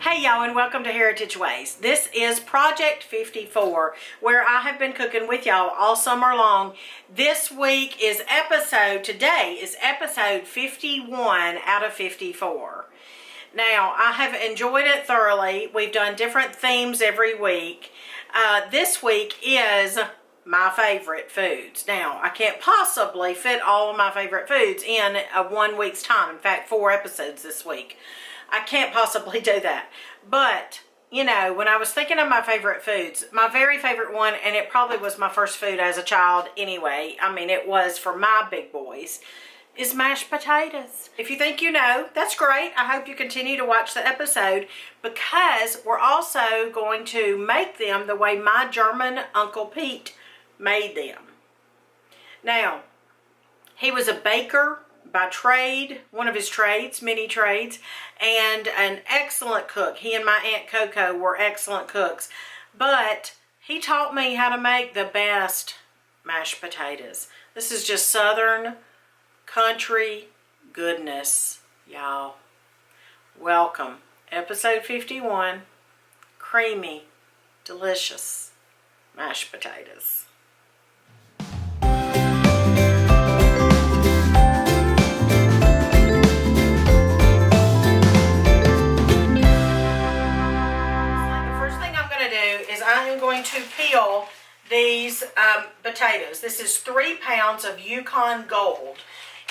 Hey y'all, and welcome to Heritage Ways. This is Project 54, where I have been cooking with y'all all summer long. This week is today is episode 51 out of 54. Now, I have enjoyed it thoroughly. We've done different themes every week. This week is my favorite foods. Now, I can't possibly fit all of my favorite foods in a 1 week's time. In fact, 4 episodes this week. I can't possibly do that. But, you know, when I was thinking of my favorite foods, my very favorite one, and it probably was my first food as a child anyway, I mean, it was for my big boys, is mashed potatoes. If you think you know, that's great. I hope you continue to watch the episode because we're also going to make them the way my German Uncle Pete made them. Now, he was a baker by trade, one of his trades, many trades, and an excellent cook. He and my Aunt Coco were excellent cooks, but he taught me how to make the best mashed potatoes. This is just Southern country goodness, y'all. Welcome. Episode 51, creamy, delicious mashed potatoes. I am going to peel these potatoes. This is 3 pounds of Yukon Gold.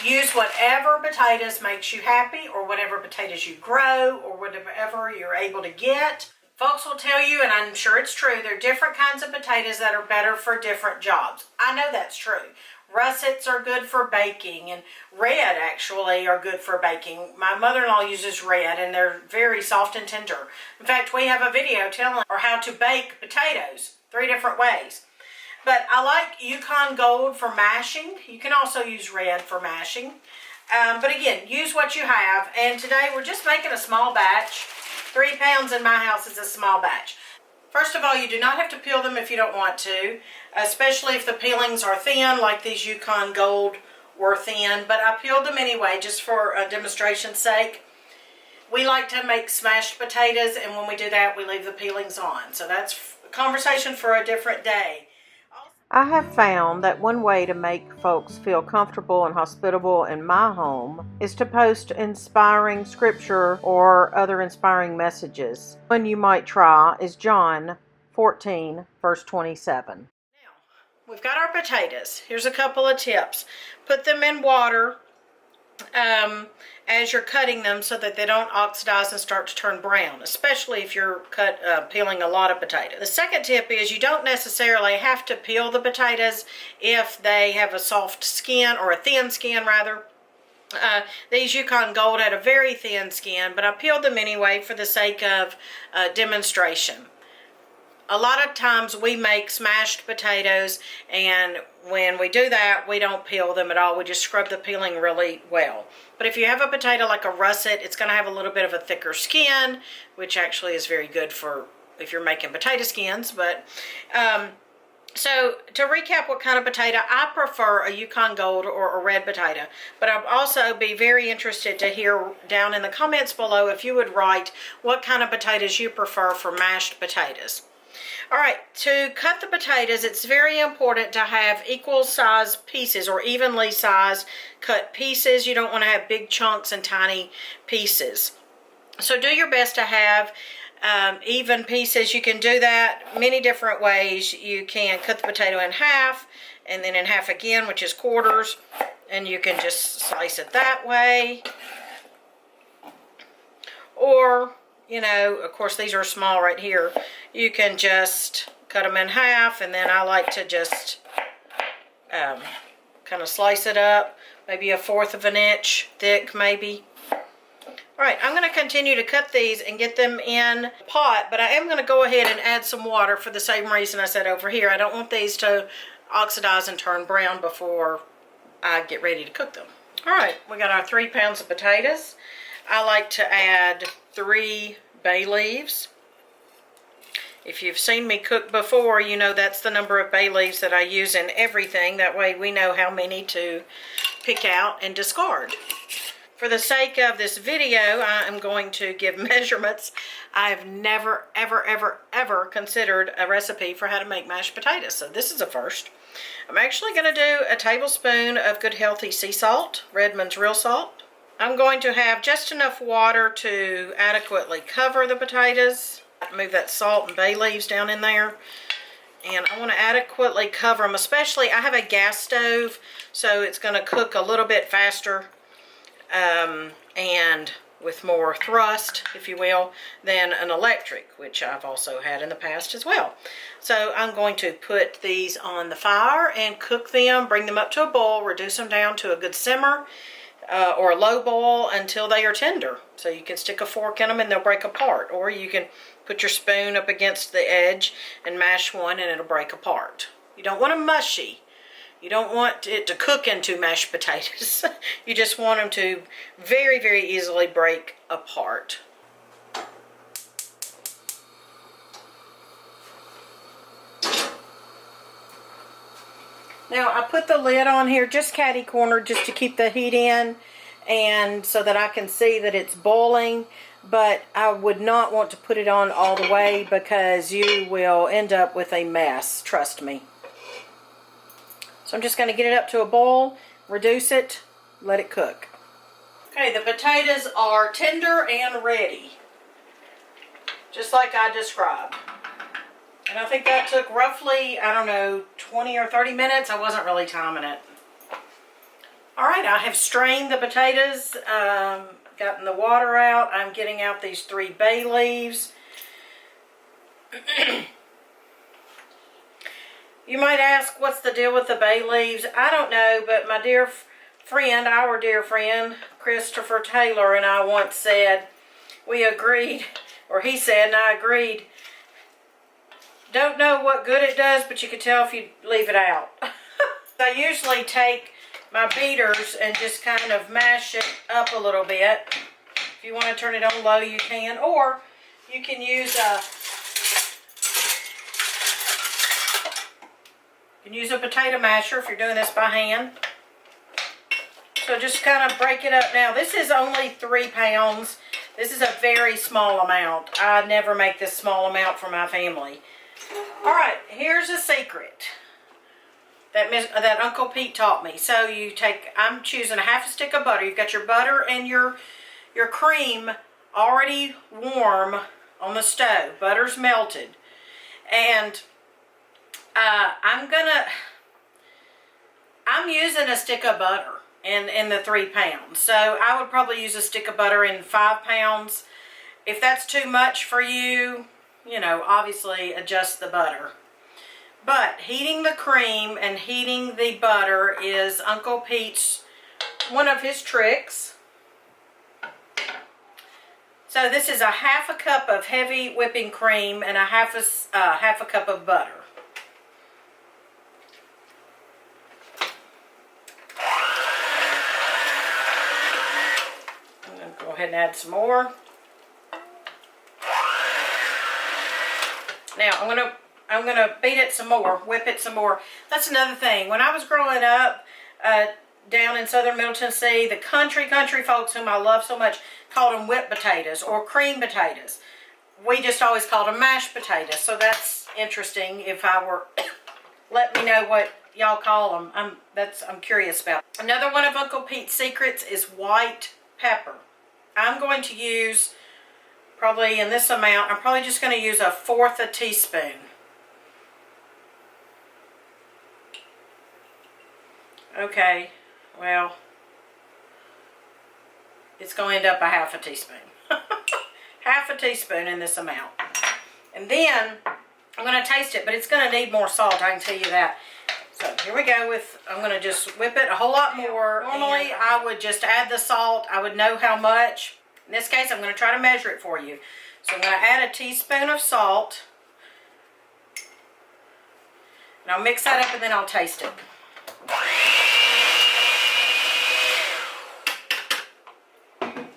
Use whatever potatoes makes you happy, or whatever potatoes you grow, or whatever you're able to get. Folks will tell you, and I'm sure it's true, there are different kinds of potatoes that are better for different jobs. I know that's true. Russets are good for baking, and red actually are good for baking. My mother-in-law uses red, and they're very soft and tender. In fact, we have a video telling her how to bake potatoes 3 different ways. But I like Yukon Gold for mashing. You can also use red for mashing. But again, use what you have. And today we're just making a small batch. 3 pounds in my house is a small batch. First of all, you do not have to peel them if you don't want to, especially if the peelings are thin, like these Yukon Gold were thin. But I peeled them anyway, just for a demonstration's sake. We like to make smashed potatoes, and when we do that, we leave the peelings on. So that's a conversation for a different day. I have found that one way to make folks feel comfortable and hospitable in my home is to post inspiring scripture or other inspiring messages. One you might try is John 14, verse 27. Now, we've got our potatoes. Here's a couple of tips. Put them in water as you're cutting them so that they don't oxidize and start to turn brown, especially if you're peeling a lot of potatoes. The second tip is you don't necessarily have to peel the potatoes if they have a soft skin, or a thin skin rather. These Yukon Gold had a very thin skin, but I peeled them anyway for the sake of demonstration. A lot of times we make smashed potatoes, and when we do that, we don't peel them at all. We just scrub the peeling really well. But if you have a potato like a russet, it's going to have a little bit of a thicker skin, which actually is very good for if you're making potato skins. But so to recap what kind of potato, I prefer a Yukon Gold or a red potato. But I'd also be very interested to hear down in the comments below if you would write what kind of potatoes you prefer for mashed potatoes. All right, to cut the potatoes, it's very important to have equal size pieces, or evenly sized cut pieces. You don't want to have big chunks and tiny pieces. So do your best to have even pieces. You can do that many different ways. You can cut the potato in half, and then in half again, which is quarters, and you can just slice it that way. Or, you know, of course, these are small right here. You can just cut them in half, and then I like to just kind of slice it up, maybe 1/4 of an inch thick, maybe. All right, I'm going to continue to cut these and get them in the pot, but I am going to go ahead and add some water for the same reason I said over here. I don't want these to oxidize and turn brown before I get ready to cook them. All right, we got our 3 pounds of potatoes. I like to add 3 bay leaves. If you've seen me cook before, you know that's the number of bay leaves that I use in everything. That way we know how many to pick out and discard. For the sake of this video, I am going to give measurements. I've never, ever considered a recipe for how to make mashed potatoes, so this is a first. I'm actually going to do a tablespoon of good healthy sea salt, Redmond's real salt. I'm going to have just enough water to adequately cover the potatoes. Move that salt and bay leaves down in there. And I want to adequately cover them, especially I have a gas stove, so it's going to cook a little bit faster and with more thrust, if you will, than an electric, which I've also had in the past as well. So I'm going to put these on the fire and cook them, bring them up to a boil, reduce them down to a good simmer or a low boil until they are tender. So you can stick a fork in them and they'll break apart, or you can put your spoon up against the edge and mash one and it'll break apart. You don't want them mushy. You don't want it to cook into mashed potatoes. You just want them to very, very easily break apart. Now I put the lid on here just catty-corner just to keep the heat in and so that I can see that it's boiling, but I would not want to put it on all the way because you will end up with a mess, trust me. So I'm just going to get it up to a boil, reduce it, let it cook. Okay, the potatoes are tender and ready, just like I described. And I think that took roughly, I don't know, 20 or 30 minutes. I wasn't really timing it. Alright, I have strained the potatoes, gotten the water out. I'm getting out these 3 bay leaves. You might ask, what's the deal with the bay leaves? I don't know, but my dear friend, our dear friend, Christopher Taylor and I once said, we agreed, or he said and I agreed, don't know what good it does, but you can tell if you leave it out. I usually take my beaters and just kind of mash it up a little bit. If you want to turn it on low, you can, or you can use a potato masher if you're doing this by hand. So just kind of break it up. Now this is only 3 pounds. This is a very small amount. I never make this small amount for my family. Alright, here's a secret that Uncle Pete taught me. So you take, I'm choosing a half a stick of butter. You've got your butter and your cream already warm on the stove. Butter's melted. And I'm using a stick of butter in the 3 pounds. So I would probably use a stick of butter in 5 pounds. If that's too much for you, you know, obviously adjust the butter. But heating the cream and heating the butter is Uncle Pete's, one of his tricks. So this is a half a cup of heavy whipping cream and a half a cup of butter. I'm going to go ahead and add some more. Now I'm gonna beat it some more, whip it some more. That's another thing. When I was growing up down in southern Middle Tennessee, the country folks whom I love so much called them whipped potatoes or cream potatoes. We just always called them mashed potatoes. So that's interesting. If I were, let me know what y'all call them. I'm curious about. Another one of Uncle Pete's secrets is white pepper. I'm going to use, probably in this amount, I'm probably just going to use 1/4 teaspoon. Okay, well, it's going to end up a half a teaspoon. Half a teaspoon in this amount. And then I'm going to taste it, but it's going to need more salt, I can tell you that. So here we go with, I'm going to just whip it a whole lot more. Normally I would just add the salt. I would know how much. In this case, I'm going to try to measure it for you. So I'm going to add a teaspoon of salt. And I'll mix that up and then I'll taste it.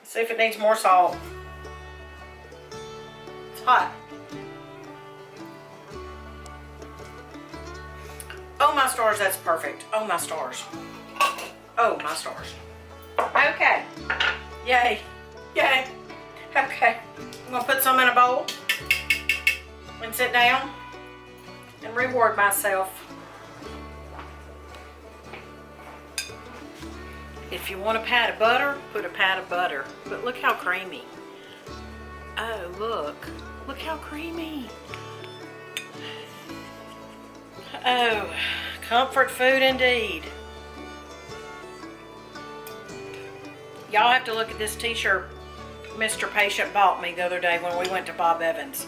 See if it needs more salt. It's hot. Oh my stars, that's perfect. Oh my stars. Oh my stars. Okay. Yay. Yay. Okay. I'm going to put some in a bowl and sit down and reward myself. If you want a pat of butter, put a pat of butter. But look how creamy. Oh, look. Look how creamy. Oh, comfort food indeed. Y'all have to look at this t-shirt Mr. Patient bought me the other day when we went to Bob Evans.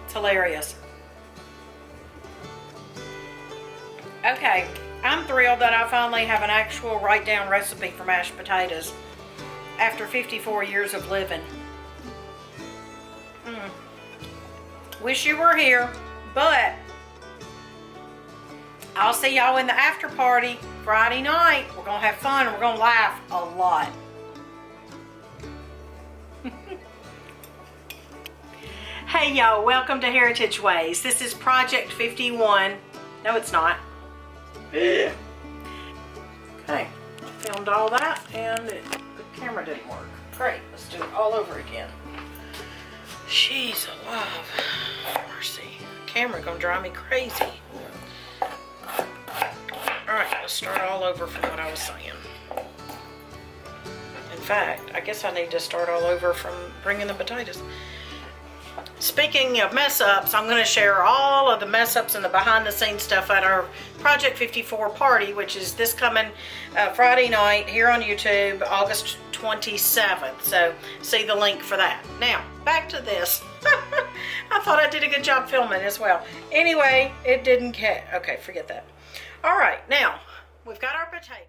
It's hilarious. Okay, I'm thrilled that I finally have an actual write-down recipe for mashed potatoes after 54 years of living. Wish you were here, but I'll see y'all in the after party Friday night. We're gonna have fun and we're gonna laugh a lot. Hey y'all, welcome to Heritage Ways. This is Project 51. No, it's not. Okay, I filmed all that and the camera didn't work. Great, let's do it all over again. She's alive. Mercy. The camera gonna drive me crazy. Alright, let's start all over from what I was saying. In fact, I guess I need to start all over from bringing the potatoes. Speaking of mess ups, I'm going to share all of the mess ups and the behind the scenes stuff at our Project 54 party, which is this coming Friday night here on YouTube, August 27th. So see the link for that. Now, back to this. I thought I did a good job filming as well. Anyway, it didn't catch. Okay, forget that. All right, now we've got our potatoes.